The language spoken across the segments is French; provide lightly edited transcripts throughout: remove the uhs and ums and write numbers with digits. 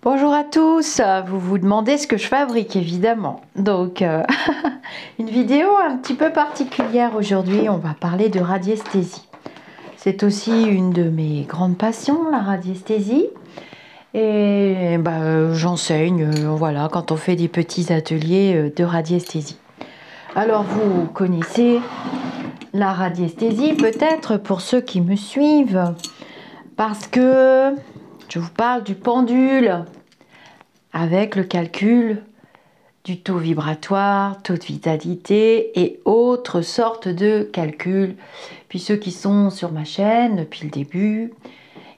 Bonjour à tous, vous vous demandez ce que je fabrique évidemment. Donc une vidéo un petit peu particulière aujourd'hui, on va parler de radiesthésie. C'est aussi une de mes grandes passions, la radiesthésie. Et j'enseigne voilà, quand on fait des petits ateliers de radiesthésie. Alors vous connaissez la radiesthésie peut-être pour ceux qui me suivent, parce que je vous parle du pendule avec le calcul du taux vibratoire, taux de vitalité et autres sortes de calculs. Puis ceux qui sont sur ma chaîne depuis le début,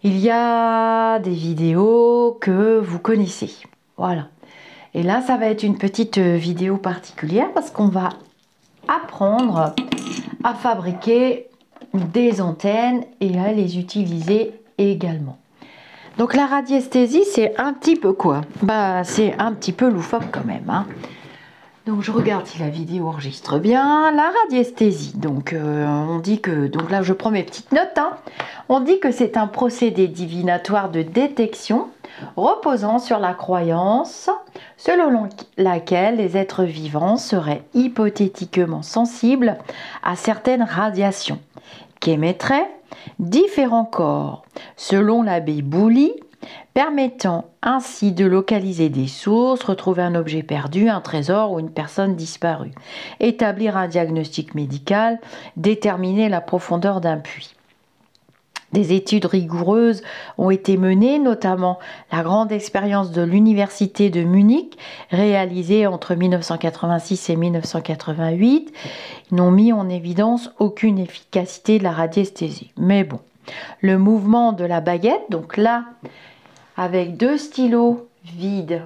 il y a des vidéos que vous connaissez. Voilà. Et là, ça va être une petite vidéo particulière parce qu'on va apprendre à fabriquer des antennes et à les utiliser également. Donc la radiesthésie, c'est un petit peu quoi? C'est un petit peu loufoque quand même, hein. Donc je regarde si la vidéo enregistre bien. La radiesthésie, donc on dit que, donc là je prends mes petites notes, hein. On dit que c'est un procédé divinatoire de détection reposant sur la croyance selon laquelle les êtres vivants seraient hypothétiquement sensibles à certaines radiations qu'émettraient différents corps, selon l'abbé Bouly, permettant ainsi de localiser des sources, retrouver un objet perdu, un trésor ou une personne disparue, établir un diagnostic médical, déterminer la profondeur d'un puits. Des études rigoureuses ont été menées, notamment la grande expérience de l'Université de Munich, réalisée entre 1986 et 1988, n'ont mis en évidence aucune efficacité de la radiesthésie. Mais bon, le mouvement de la baguette, donc là, avec deux stylos vides,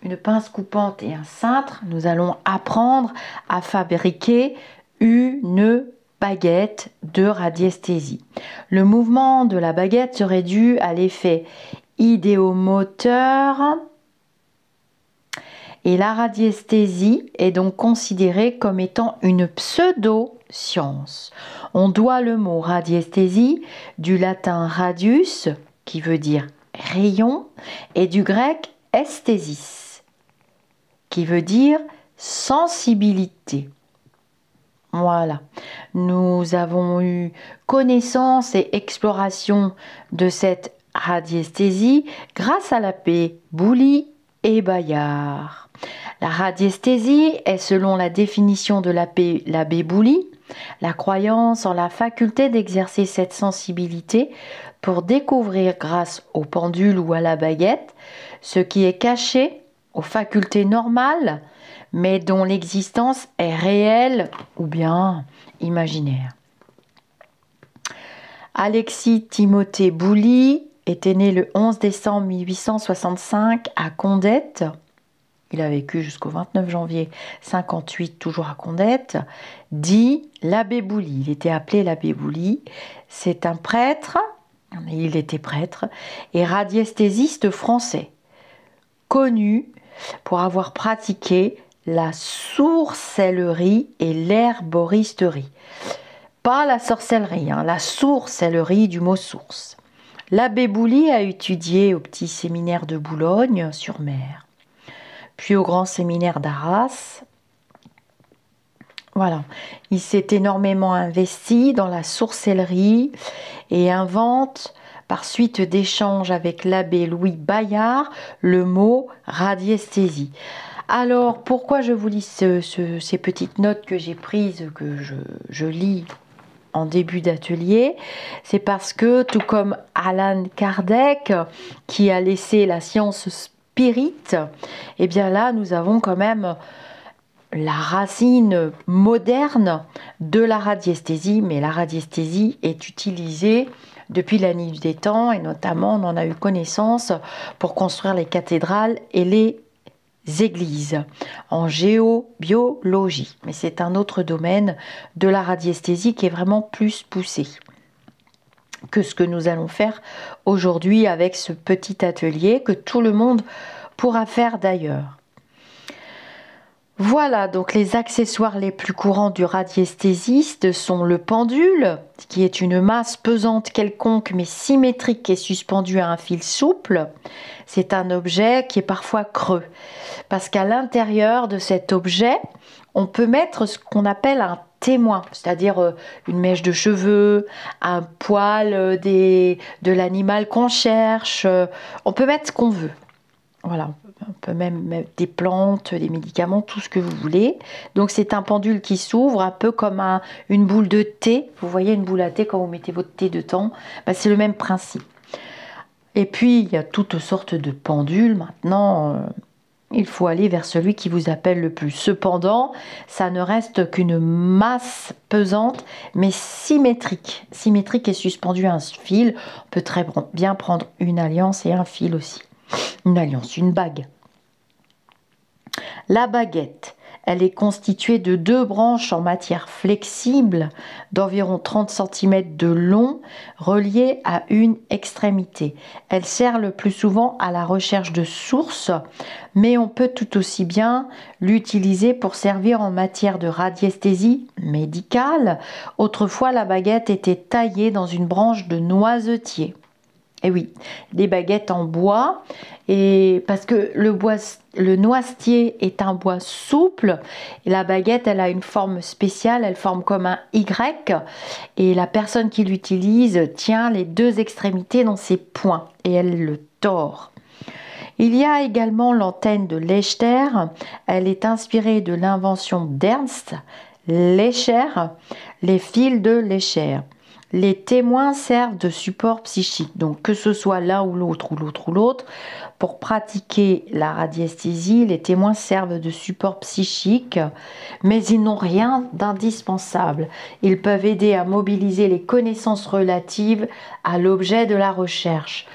une pince coupante et un cintre, nous allons apprendre à fabriquer une baguette de radiesthésie. Le mouvement de la baguette serait dû à l'effet idéomoteur et la radiesthésie est donc considérée comme étant une pseudo-science. On doit le mot radiesthésie du latin radius, qui veut dire rayon, et du grec esthésis, qui veut dire sensibilité. Voilà, nous avons eu connaissance et exploration de cette radiesthésie grâce à l'abbé Bouly et Bayard. La radiesthésie est, selon la définition de l'abbé Bouly, la croyance en la faculté d'exercer cette sensibilité pour découvrir grâce au pendule ou à la baguette ce qui est caché aux facultés normales mais dont l'existence est réelle ou bien imaginaire. Alexis Timothée Bouly était né le 11 décembre 1865 à Condette. Il a vécu jusqu'au 29 janvier 58, toujours à Condette. Dit l'abbé Bouly. Il était appelé l'abbé Bouly. C'est un prêtre, il était prêtre, et radiesthésiste français, connu pour avoir pratiqué la sourcellerie et l'herboristerie. Pas la sorcellerie, la sourcellerie du mot source. L'abbé Bouly a étudié au petit séminaire de Boulogne-sur-Mer, puis au grand séminaire d'Arras. Voilà, il s'est énormément investi dans la sorcellerie et invente, par suite d'échanges avec l'abbé Louis Bayard, le mot radiesthésie. Alors, pourquoi je vous lis ces petites notes que j'ai prises, que je lis en début d'atelier? C'est parce que, tout comme Allan Kardec, qui a laissé la science spirit, et bien là, nous avons quand même la racine moderne de la radiesthésie, mais la radiesthésie est utilisée depuis la nuit des temps, et notamment on en a eu connaissance pour construire les cathédrales et les églises en géobiologie, mais c'est un autre domaine de la radiesthésie qui est vraiment plus poussé que ce que nous allons faire aujourd'hui avec ce petit atelier que tout le monde pourra faire d'ailleurs. Voilà, donc les accessoires les plus courants du radiesthésiste sont le pendule, qui est une masse pesante quelconque mais symétrique et suspendue à un fil souple. C'est un objet qui est parfois creux, parce qu'à l'intérieur de cet objet, on peut mettre ce qu'on appelle un témoin, c'est-à-dire une mèche de cheveux, un poil de l'animal qu'on cherche. On peut mettre ce qu'on veut. Voilà, on peut même mettre des plantes, des médicaments, tout ce que vous voulez. Donc c'est un pendule qui s'ouvre un peu comme une boule de thé. Vous voyez une boule à thé quand vous mettez votre thé dedans, ben, c'est le même principe. Et puis il y a toutes sortes de pendules. Maintenant, il faut aller vers celui qui vous appelle le plus. Cependant, ça ne reste qu'une masse pesante, mais symétrique. Symétrique et suspendue à un fil. On peut très bien prendre une alliance et un fil aussi. Une alliance, une bague. La baguette, elle est constituée de 2 branches en matière flexible d'environ 30 cm de long, reliées à une extrémité. Elle sert le plus souvent à la recherche de sources, mais on peut tout aussi bien l'utiliser pour servir en matière de radiesthésie médicale. Autrefois, la baguette était taillée dans une branche de noisetier. Et oui, des baguettes en bois, et parce que le noisetier est un bois souple, et la baguette, elle a une forme spéciale, elle forme comme un Y, et la personne qui l'utilise tient les 2 extrémités dans ses poings, et elle le tord. Il y a également l'antenne de Lechter, elle est inspirée de l'invention d'Ernst Lecher, les fils de Lecher. Les témoins servent de support psychique, donc que ce soit l'un ou l'autre, pour pratiquer la radiesthésie, les témoins servent de support psychique, mais ils n'ont rien d'indispensable. Ils peuvent aider à mobiliser les connaissances relatives à l'objet de la recherche.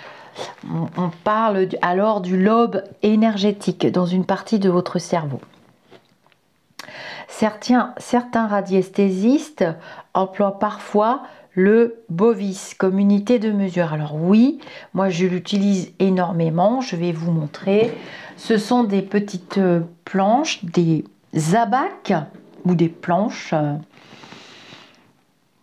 On parle alors du lobe énergétique dans une partie de votre cerveau. Certains radiesthésistes emploient parfois le bovis comme unité de mesure. Alors oui, moi je l'utilise énormément, je vais vous montrer. Ce sont des petites planches, des abacs ou des planches.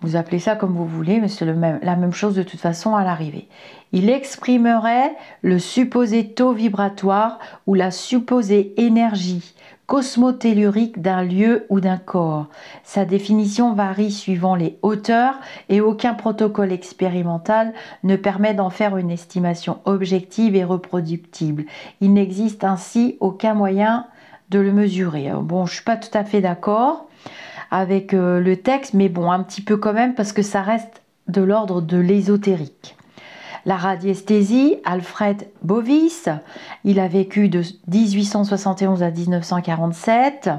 Vous appelez ça comme vous voulez, mais c'est la même chose de toute façon à l'arrivée. Il exprimerait le supposé taux vibratoire ou la supposée énergie cosmotellurique d'un lieu ou d'un corps. Sa définition varie suivant les hauteurs et aucun protocole expérimental ne permet d'en faire une estimation objective et reproductible. Il n'existe ainsi aucun moyen de le mesurer. Bon, je ne suis pas tout à fait d'accord avec le texte, mais bon, un petit peu quand même, parce que ça reste de l'ordre de l'ésotérique. La radiesthésie, Alfred Bovis, il a vécu de 1871 à 1947.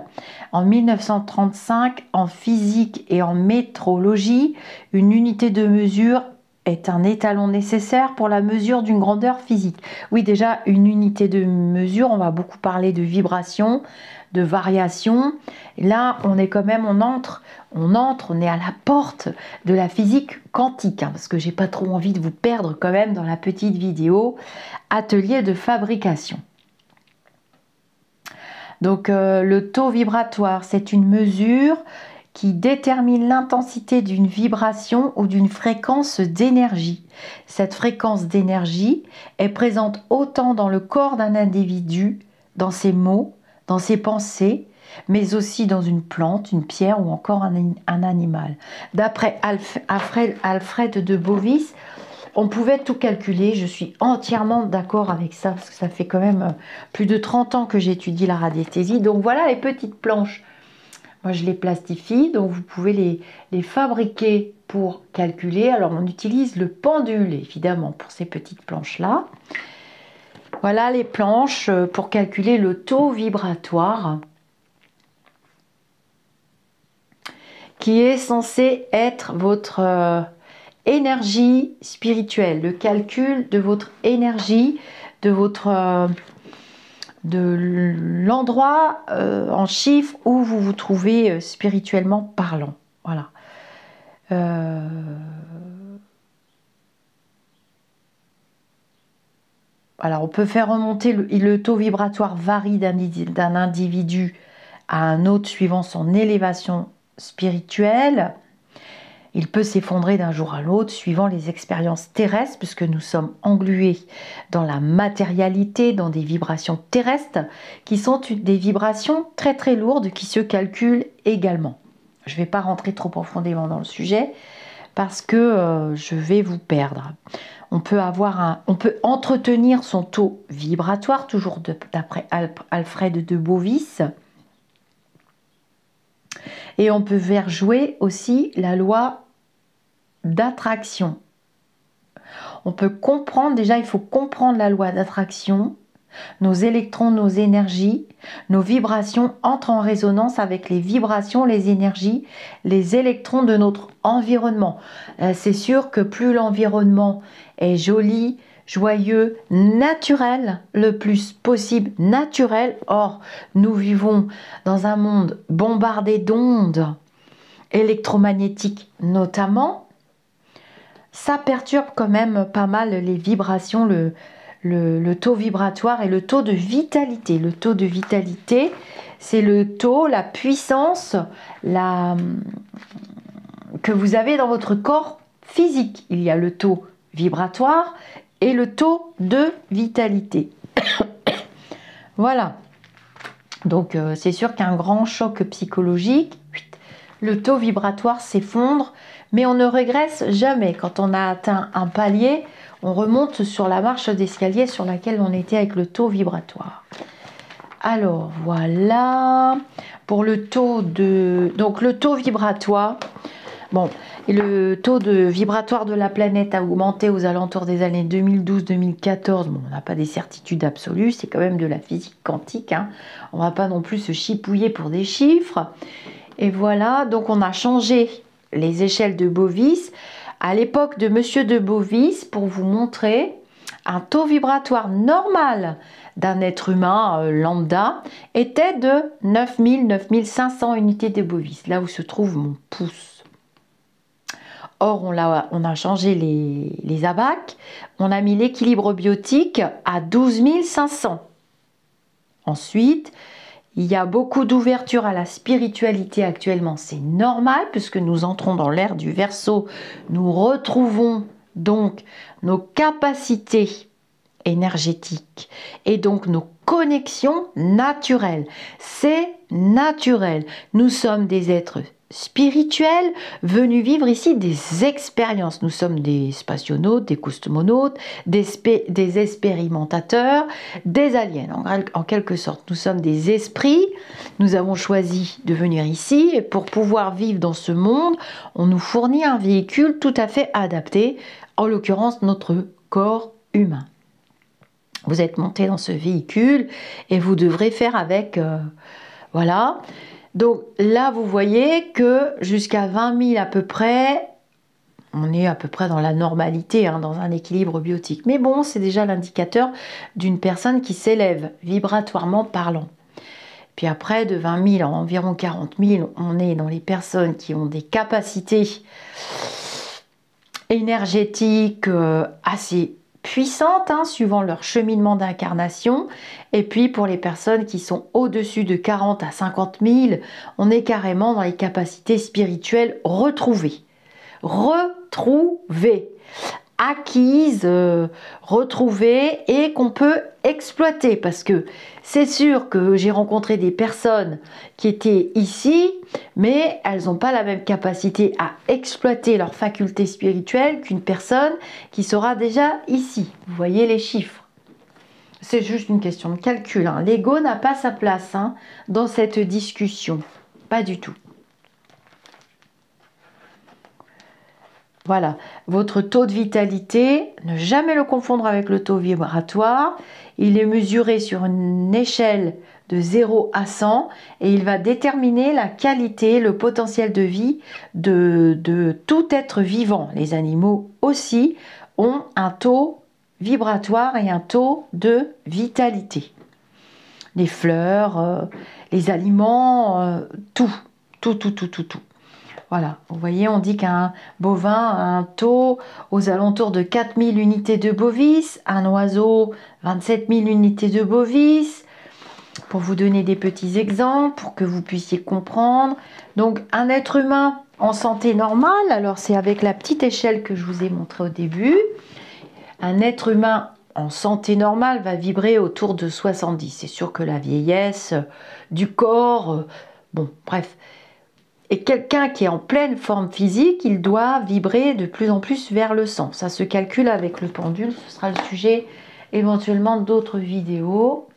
En 1935, en physique et en métrologie, une unité de mesure est un étalon nécessaire pour la mesure d'une grandeur physique. Oui, déjà, une unité de mesure, on va beaucoup parler de vibration, de variation. Là, on est quand même, on est à la porte de la physique quantique, hein, parce que j'ai pas trop envie de vous perdre quand même dans la petite vidéo atelier de fabrication. Donc, le taux vibratoire, c'est une mesure qui détermine l'intensité d'une vibration ou d'une fréquence d'énergie. Cette fréquence d'énergie est présente autant dans le corps d'un individu, dans ses mots, dans ses pensées, mais aussi dans une plante, une pierre ou encore un animal. D'après Alfred de Bovis, on pouvait tout calculer. Je suis entièrement d'accord avec ça, parce que ça fait quand même plus de 30 ans que j'étudie la radiesthésie. Donc voilà les petites planches. Moi, je les plastifie, donc vous pouvez les fabriquer pour calculer. Alors, on utilise le pendule, évidemment, pour ces petites planches-là. Voilà les planches pour calculer le taux vibratoire qui est censé être votre énergie spirituelle, le calcul de votre énergie, de l'endroit en chiffres où vous vous trouvez spirituellement parlant. Voilà. Alors, on peut faire remonter le taux vibratoire varie d'un individu à un autre suivant son élévation spirituelle. Il peut s'effondrer d'un jour à l'autre suivant les expériences terrestres, puisque nous sommes englués dans la matérialité, dans des vibrations terrestres, qui sont des vibrations très très lourdes, qui se calculent également. Je ne vais pas rentrer trop profondément dans le sujet, parce que je vais vous perdre. On peut entretenir son taux vibratoire, toujours d'après Alfred de Bovis, et on peut faire jouer aussi la loi d'attraction. On peut comprendre, déjà il faut comprendre la loi d'attraction. Nos électrons, nos énergies, nos vibrations entrent en résonance avec les vibrations, les énergies, les électrons de notre environnement. C'est sûr que plus l'environnement est joli, joyeux, naturel, le plus possible naturel. Or, nous vivons dans un monde bombardé d'ondes électromagnétiques notamment. Ça perturbe quand même pas mal les vibrations, le taux vibratoire et le taux de vitalité. Le taux de vitalité, c'est le taux, la puissance que vous avez dans votre corps physique. Il y a le taux vibratoire et le taux de vitalité. Voilà. Donc c'est sûr qu'un grand choc psychologique, le taux vibratoire s'effondre, mais on ne régresse jamais. Quand on a atteint un palier, on remonte sur la marche d'escalier sur laquelle on était avec le taux vibratoire. Alors voilà, pour le taux de... Donc le taux vibratoire, bon, et le taux vibratoire de la planète a augmenté aux alentours des années 2012-2014. Bon, on n'a pas des certitudes absolues, c'est quand même de la physique quantique, hein. On ne va pas non plus se chipouiller pour des chiffres. Et voilà, donc on a changé les échelles de Bovis. À l'époque de Monsieur de Bovis, pour vous montrer, un taux vibratoire normal d'un être humain lambda était de 9000-9500 unités de Bovis, là où se trouve mon pouce. Or, on a changé les ABAC, on a mis l'équilibre biotique à 12 500. Ensuite, il y a beaucoup d'ouverture à la spiritualité actuellement, c'est normal puisque nous entrons dans l'ère du Verseau. Nous retrouvons donc nos capacités énergétiques et donc nos connexions naturelles. C'est naturel. Nous sommes des êtres spirituels venus vivre ici des expériences. Nous sommes des spationautes, des cosmonautes, des expérimentateurs, des aliens. En quelque sorte, nous sommes des esprits. Nous avons choisi de venir ici et pour pouvoir vivre dans ce monde, on nous fournit un véhicule tout à fait adapté, en l'occurrence notre corps humain. Vous êtes monté dans ce véhicule et vous devrez faire avec... voilà. Donc là, vous voyez que jusqu'à 20 000 à peu près, on est à peu près dans la normalité, hein, dans un équilibre biotique. Mais bon, c'est déjà l'indicateur d'une personne qui s'élève vibratoirement parlant. Puis après, de 20 000 à environ 40 000, on est dans les personnes qui ont des capacités énergétiques assez puissantes, hein, suivant leur cheminement d'incarnation. Et puis pour les personnes qui sont au-dessus de 40 à 50 000, on est carrément dans les capacités spirituelles retrouvées. Retrouvées, acquises, retrouvées et qu'on peut exploiter. Parce que c'est sûr que j'ai rencontré des personnes qui étaient ici, mais elles n'ont pas la même capacité à exploiter leurs facultés spirituelles qu'une personne qui sera déjà ici. Vous voyez les chiffres. C'est juste une question de calcul, hein. L'ego n'a pas sa place, hein, dans cette discussion. Pas du tout. Voilà, votre taux de vitalité, ne jamais le confondre avec le taux vibratoire. Il est mesuré sur une échelle de 0 à 100 et il va déterminer la qualité, le potentiel de vie de tout être vivant. Les animaux aussi ont un taux vibratoire et un taux de vitalité. Les fleurs, les aliments, tout. Voilà, vous voyez, on dit qu'un bovin a un taux aux alentours de 4000 unités de bovis, un oiseau 27 000 unités de bovis. pour vous donner des petits exemples, pour que vous puissiez comprendre. Donc, un être humain en santé normale, alors c'est avec la petite échelle que je vous ai montré au début. Un être humain en santé normale va vibrer autour de 70. C'est sûr que la vieillesse du corps, bon, bref. Et quelqu'un qui est en pleine forme physique, il doit vibrer de plus en plus vers le 100. Ça se calcule avec le pendule, ce sera le sujet éventuellement d'autres vidéos.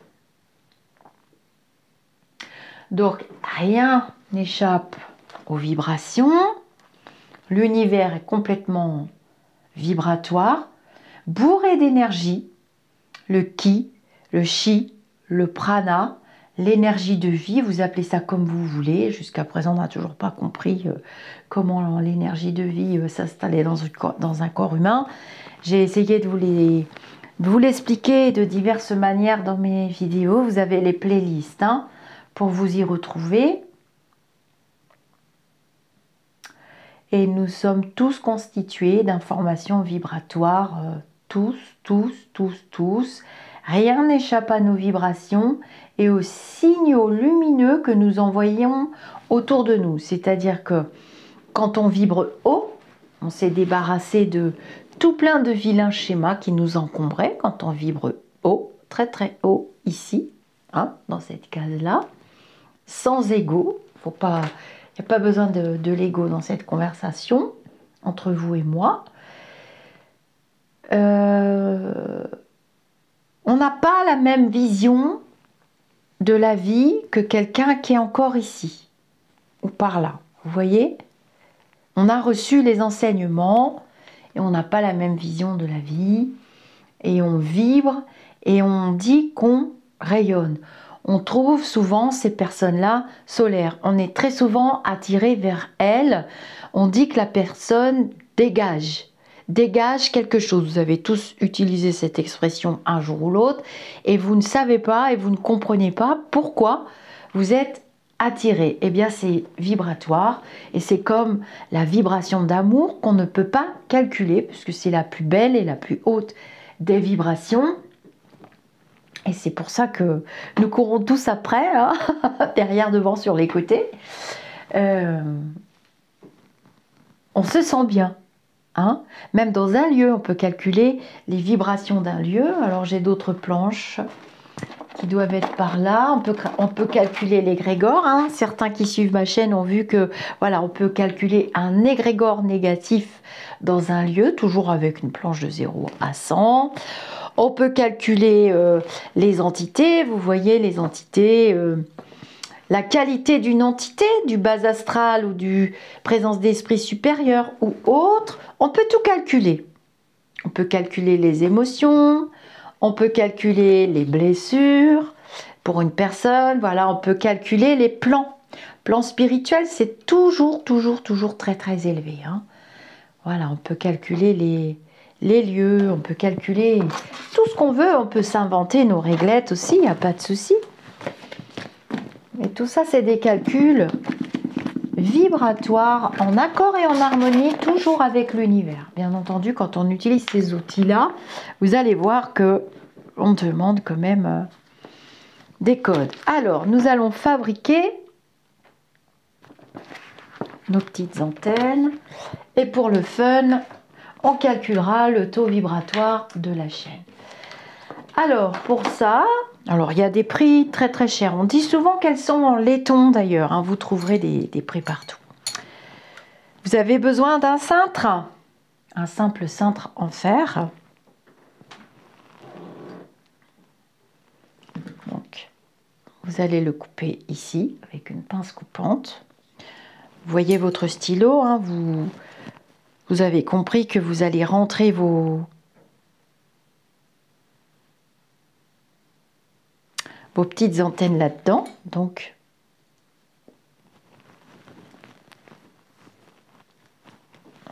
Donc, rien n'échappe aux vibrations. L'univers est complètement vibratoire, bourré d'énergie. Le ki, le chi, le prana, l'énergie de vie, vous appelez ça comme vous voulez. Jusqu'à présent, on n'a toujours pas compris comment l'énergie de vie s'installait dans un corps humain. J'ai essayé de vous l'expliquer de diverses manières dans mes vidéos. Vous avez les playlists pour vous y retrouver. Et nous sommes tous constitués d'informations vibratoires, tous. Rien n'échappe à nos vibrations et aux signaux lumineux que nous envoyons autour de nous. C'est-à-dire que quand on vibre haut, on s'est débarrassé de tout plein de vilains schémas qui nous encombraient. Quand on vibre haut, très haut, ici, dans cette case-là, sans ego, il n'y a pas besoin de l'ego dans cette conversation entre vous et moi. On n'a pas la même vision de la vie que quelqu'un qui est encore ici ou par là. Vous voyez? On a reçu les enseignements et on n'a pas la même vision de la vie et on vibre et on dit qu'on rayonne. On trouve souvent ces personnes-là solaires. On est très souvent attiré vers elles. On dit que la personne dégage quelque chose. Vous avez tous utilisé cette expression un jour ou l'autre et vous ne savez pas et vous ne comprenez pas pourquoi vous êtes attiré. Eh bien, c'est vibratoire et c'est comme la vibration d'amour qu'on ne peut pas calculer puisque c'est la plus belle et la plus haute des vibrations. Et c'est pour ça que nous courons tous après, derrière, devant, sur les côtés. On se sent bien. Même dans un lieu, on peut calculer les vibrations d'un lieu. Alors j'ai d'autres planches qui doivent être par là. On peut calculer l'égrégore. Certains qui suivent ma chaîne ont vu que voilà, on peut calculer un égrégore négatif dans un lieu, toujours avec une planche de 0 à 100. On peut calculer les entités. Vous voyez les entités. La qualité d'une entité, du bas astral ou du présence d'esprit supérieur ou autre, on peut tout calculer. On peut calculer les émotions, on peut calculer les blessures pour une personne, voilà, on peut calculer les plans. Plan spirituel, c'est toujours très élevé. Voilà, on peut calculer les lieux, on peut calculer tout ce qu'on veut, on peut s'inventer nos réglettes aussi, il n'y a pas de souci. Et tout ça, c'est des calculs vibratoires, en accord et en harmonie, toujours avec l'univers. Bien entendu, quand on utilise ces outils-là, vous allez voir que on demande quand même des codes. Alors, nous allons fabriquer nos petites antennes. Et pour le fun, on calculera le taux vibratoire de la chaîne. Alors, pour ça... Alors, il y a des prix très chers. On dit souvent qu'elles sont en laiton d'ailleurs. Vous trouverez des prix partout. Vous avez besoin d'un cintre. Un simple cintre en fer. Donc, vous allez le couper ici avec une pince coupante. Vous voyez votre stylo. Vous avez compris que vous allez rentrer vos petites antennes là-dedans. Donc,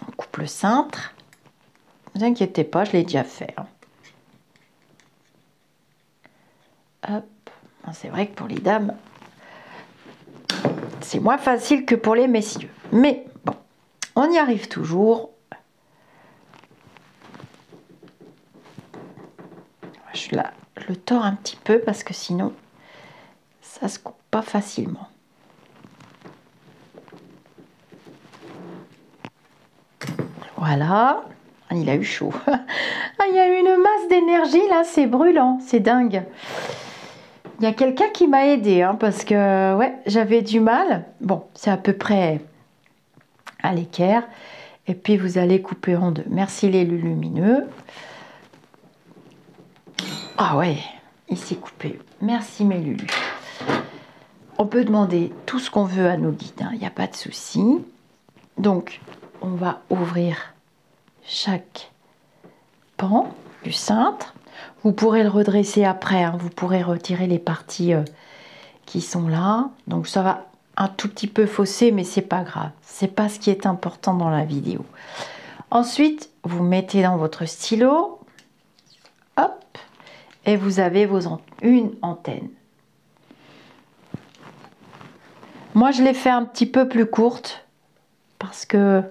on coupe le cintre. Ne vous inquiétez pas, je l'ai déjà fait. Hop. C'est vrai que pour les dames, c'est moins facile que pour les messieurs. Mais bon, on y arrive toujours. Je le tords un petit peu parce que sinon Ça se coupe pas facilement. Voilà. Il a eu chaud. Ah, il y a une masse d'énergie là, c'est brûlant, c'est dingue. Il y a quelqu'un qui m'a aidé hein, parce que ouais, j'avais du mal. Bon, c'est à peu près à l'équerre. Et puis vous allez couper en deux. Merci les lumineux. Ah ouais, il s'est coupé. Merci mes lulus. On peut demander tout ce qu'on veut à nos guides, il n'y a pas de souci. Donc, on va ouvrir chaque pan du cintre. Vous pourrez le redresser après, hein. Vous pourrez retirer les parties qui sont là. Donc ça va un tout petit peu fausser, mais c'est pas grave. C'est pas ce qui est important dans la vidéo. Ensuite, vous mettez dans votre stylo, hop, et vous avez une antenne. Moi, je l'ai fait un petit peu plus courte parce que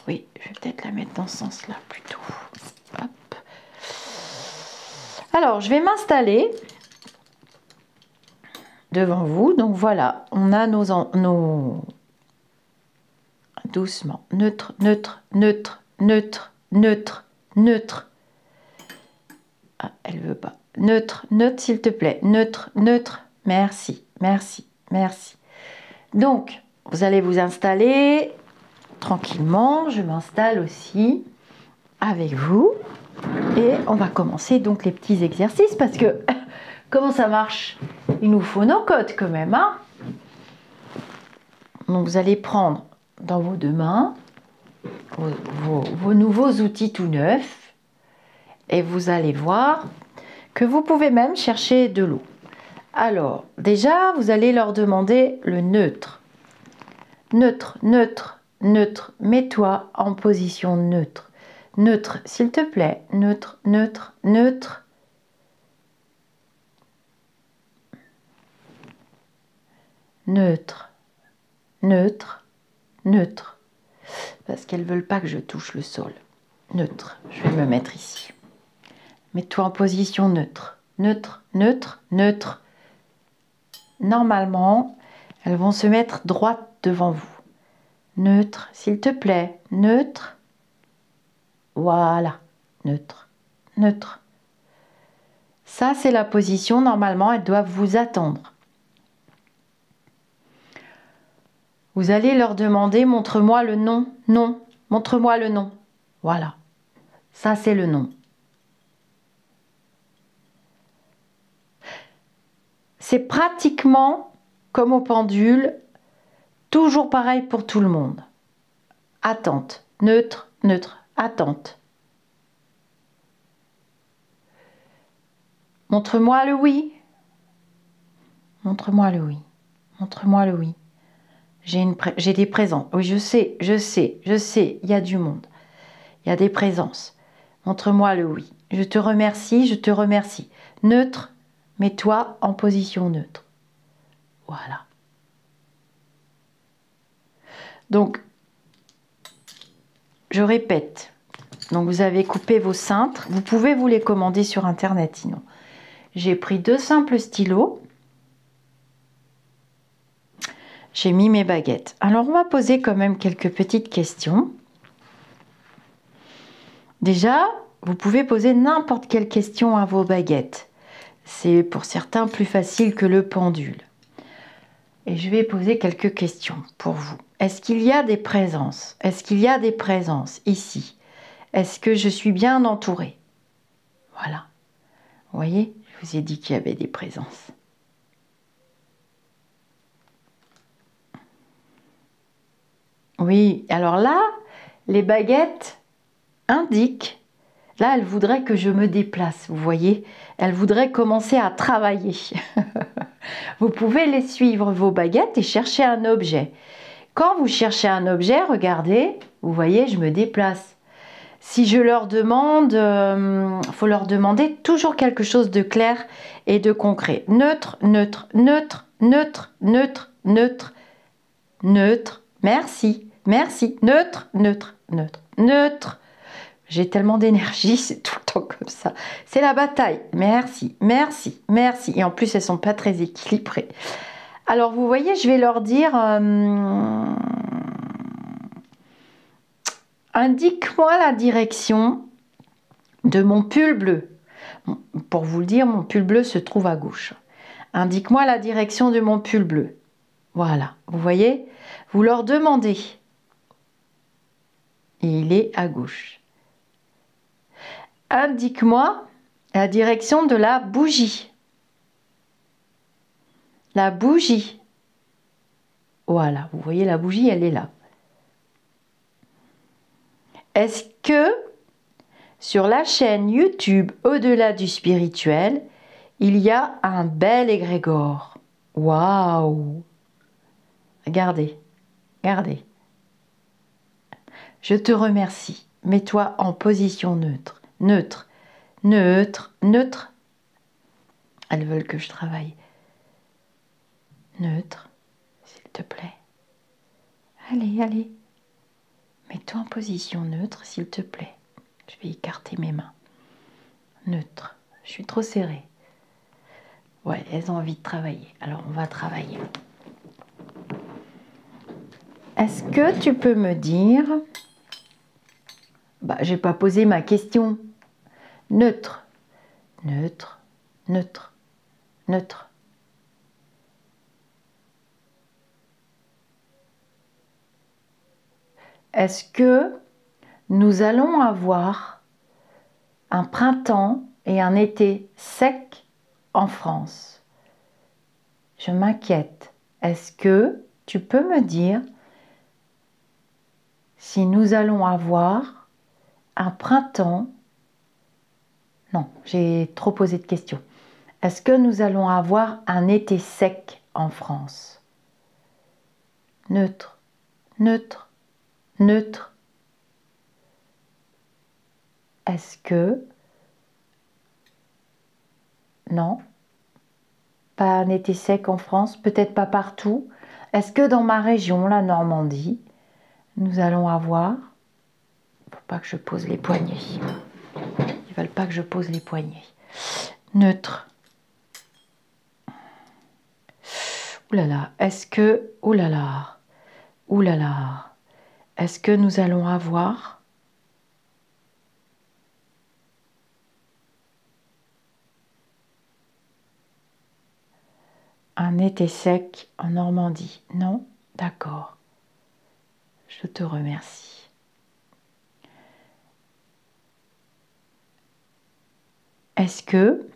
oui, je vais peut-être la mettre dans ce sens-là plutôt. Hop. Alors, je vais m'installer devant vous. Donc voilà, on a nos doucement neutre, neutre, neutre, neutre, neutre, neutre. Ah, elle veut pas. Neutre, neutre, s'il te plaît. Neutre, neutre. Merci, merci, merci. Donc, vous allez vous installer tranquillement. Je m'installe aussi avec vous. Et on va commencer donc les petits exercices parce que comment ça marche? Il nous faut nos codes quand même, hein? Donc vous allez prendre dans vos deux mains vos nouveaux outils tout neufs et vous allez voir que vous pouvez même chercher de l'eau. Alors déjà vous allez leur demander le neutre. Neutre, neutre, neutre, mets-toi en position neutre. Neutre, s'il te plaît. Neutre, neutre, neutre. Neutre, neutre, neutre. Parce qu'elles ne veulent pas que je touche le sol. Neutre, je vais me mettre ici. Mets-toi en position neutre. Neutre, neutre, neutre. Normalement, elles vont se mettre droite devant vous. Neutre, s'il te plaît. Neutre. Voilà. Neutre, neutre. Ça, c'est la position. Normalement, elles doivent vous attendre. Vous allez leur demander, montre-moi le nom. Non. Montre-moi le nom. Voilà. Ça, c'est le nom. C'est pratiquement comme au pendule. Toujours pareil pour tout le monde. Attente. Neutre, neutre. Attente. Montre-moi le oui. Montre-moi le oui. Montre-moi le oui. J'ai des présents. Oui, je sais, je sais, je sais. Il y a du monde. Il y a des présences. Montre-moi le oui. Je te remercie, je te remercie. Neutre, mets-toi en position neutre. Voilà. Donc, je répète. Donc, vous avez coupé vos cintres. Vous pouvez vous les commander sur Internet, sinon. J'ai pris deux simples stylos. J'ai mis mes baguettes. Alors, on va poser quand même quelques petites questions. Déjà, vous pouvez poser n'importe quelle question à vos baguettes. C'est pour certains plus facile que le pendule. Et je vais poser quelques questions pour vous. Est-ce qu'il y a des présences? Est-ce qu'il y a des présences ici? Est-ce que je suis bien entourée? Voilà. Vous voyez, je vous ai dit qu'il y avait des présences. Oui, alors là, les baguettes indiquent. Là, elle voudrait que je me déplace, vous voyez. Elle voudrait commencer à travailler. Vous pouvez les suivre, vos baguettes, et chercher un objet. Quand vous cherchez un objet, regardez, vous voyez, je me déplace. Si je leur demande, faut leur demander toujours quelque chose de clair et de concret. Neutre, neutre, neutre, neutre, neutre, neutre, neutre, merci, merci, neutre, neutre, neutre, neutre. J'ai tellement d'énergie, c'est tout le temps comme comme ça. C'est la bataille. Merci, merci, merci. Et en plus, elles sont pas très équilibrées. Alors, vous voyez, je vais leur dire... indique-moi la direction de mon pull bleu. Pour vous le dire, mon pull bleu se trouve à gauche. Indique-moi la direction de mon pull bleu. Voilà, vous voyez? Vous leur demandez. Et il est à gauche. Indique-moi la direction de la bougie. La bougie. Voilà, vous voyez la bougie, elle est là. Est-ce que sur la chaîne YouTube Au-delà du spirituel, il y a un bel égrégore? Waouh! Regardez, regardez. Je te remercie. Mets-toi en position neutre. Neutre, neutre, neutre. Elles veulent que je travaille. Neutre, s'il te plaît. Allez, allez. Mets-toi en position neutre, s'il te plaît. Je vais écarter mes mains. Neutre. Je suis trop serrée. Ouais, elles ont envie de travailler. Alors, on va travailler. Est-ce que tu peux me dire... Bah, j'ai pas posé ma question. Neutre. Neutre. Neutre. Neutre. Est-ce que nous allons avoir un printemps et un été sec en France? Je m'inquiète. Est-ce que tu peux me dire si nous allons avoir un printemps... Non, j'ai trop posé de questions. Est-ce que nous allons avoir un été sec en France? Neutre, neutre, neutre. Est-ce que... Non, pas un été sec en France, peut-être pas partout. Est-ce que dans ma région, la Normandie, nous allons avoir... Faut pas que je pose les poignets. Ils veulent pas que je pose les poignets. Neutre. Ouh là là, est-ce que... Ouh là là. Ouh là là. Est-ce que nous allons avoir... un été sec en Normandie? Non? D'accord. Je te remercie. Est-ce que...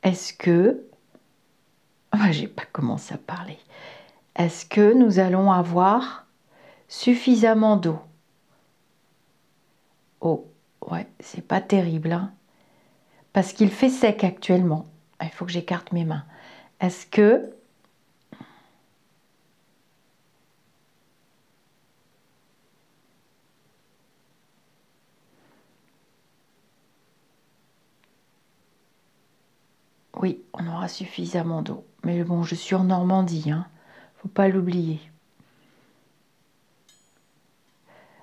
Est-ce que... Ah, j'ai pas commencé à parler. Est-ce que nous allons avoir suffisamment d'eau? Oh, ouais, c'est pas terrible, hein? Parce qu'il fait sec actuellement. Il faut que j'écarte mes mains. Est-ce que... Oui, on aura suffisamment d'eau. Mais bon, je suis en Normandie, hein. Faut pas l'oublier.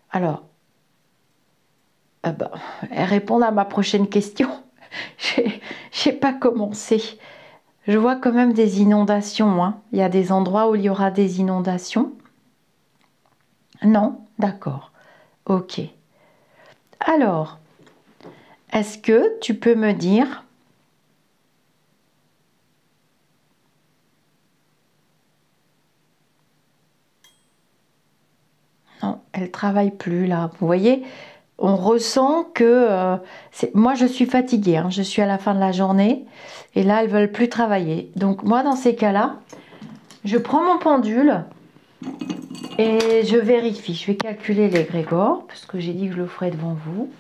Alors, elles répondent à ma prochaine question. J'ai pas commencé. Je vois quand même des inondations, hein. Il y a des endroits où il y aura des inondations. Non? D'accord. Ok. Alors, est-ce que tu peux me dire... Non, elle ne travaille plus là. Vous voyez, on ressent que... moi, je suis fatiguée, hein. Je suis à la fin de la journée. Et là, elles ne veulent plus travailler. Donc, moi, dans ces cas-là, je prends mon pendule et je vérifie. Je vais calculer l'égrégore, parce que j'ai dit que je le ferai devant vous.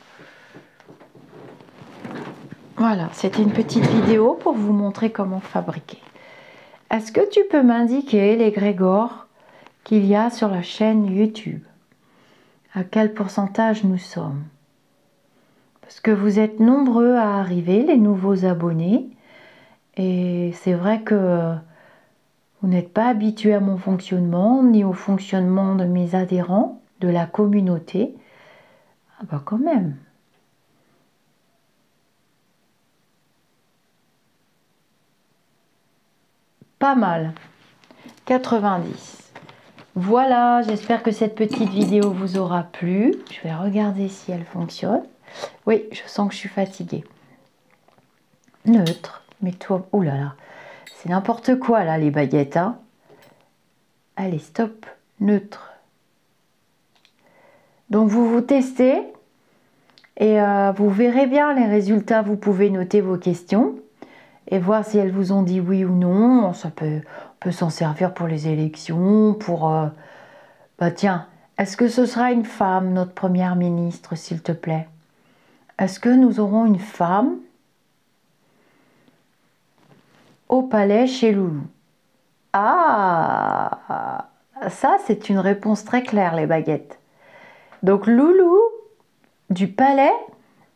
Voilà, c'était une petite vidéo pour vous montrer comment fabriquer. Est-ce que tu peux m'indiquer l'égrégore qu'il y a sur la chaîne YouTube? À quel pourcentage nous sommes? Parce que vous êtes nombreux à arriver, les nouveaux abonnés. Et c'est vrai que Vous n'êtes pas habitué à mon fonctionnement, ni au fonctionnement de mes adhérents, de la communauté. Ah bah quand même. Pas mal. 90. Voilà, j'espère que cette petite vidéo vous aura plu. Je vais regarder si elle fonctionne. Oui, je sens que je suis fatiguée. Neutre. Mais toi, oh là là, c'est n'importe quoi là les baguettes, hein. Allez, stop. Neutre. Donc vous testez et vous verrez bien les résultats. Vous pouvez noter vos questions et voir si elles vous ont dit oui ou non. Ça peut, on peut s'en servir pour les élections, pour... bah tiens, est-ce que ce sera une femme, notre première ministre, s'il te plaît? Est-ce que nous aurons une femme au palais chez Loulou? Ah, ça c'est une réponse très claire, les baguettes. Donc Loulou du palais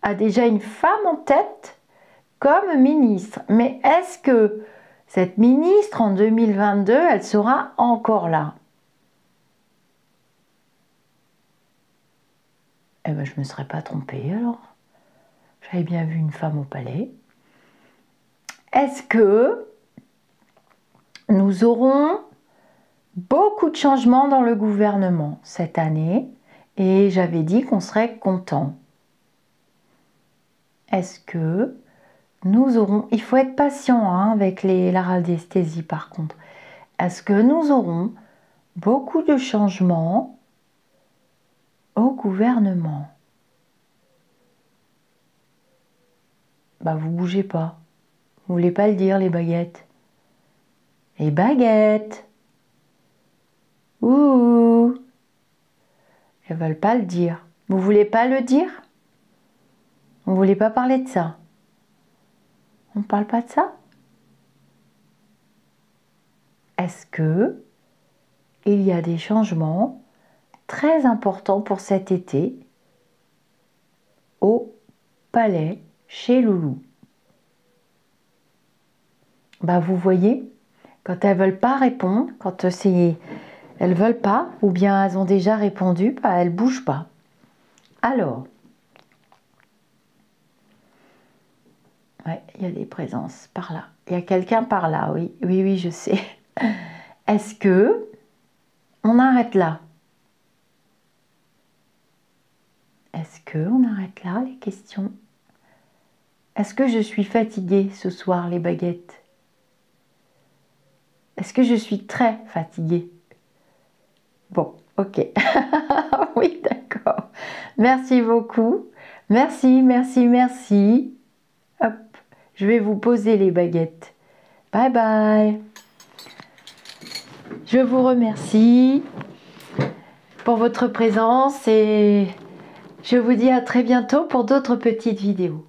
a déjà une femme en tête comme ministre. Mais est-ce que cette ministre en 2022, elle sera encore là? Eh ben, je ne me serais pas trompée alors. J'avais bien vu une femme au palais. Est-ce que nous aurons beaucoup de changements dans le gouvernement cette année? Et j'avais dit qu'on serait content. Est-ce que nous aurons... Il faut être patient hein, avec la radiesthésie par contre. Est-ce que nous aurons beaucoup de changements au gouvernement? Bah vous bougez pas. Vous voulez pas le dire les baguettes? Les baguettes! Ouh! Elles veulent pas le dire. Vous voulez pas le dire? Vous voulez pas parler de ça? On ne parle pas de ça? Est-ce que il y a des changements très importants pour cet été au palais chez Loulou? Bah vous voyez, quand elles veulent pas répondre, quand elles veulent pas, ou bien elles ont déjà répondu, bah elles bougent pas. Alors, ouais, il y a des présences par là. Il y a quelqu'un par là, oui, oui, oui, je sais. Est-ce que on arrête là? Est-ce que on arrête là les questions? Est-ce que je suis fatiguée ce soir, les baguettes? Est-ce que je suis très fatiguée? Bon, ok. Oui, d'accord. Merci beaucoup. Merci, merci, merci. Hop, je vais vous poser les baguettes. Bye bye. Je vous remercie pour votre présence et je vous dis à très bientôt pour d'autres petites vidéos.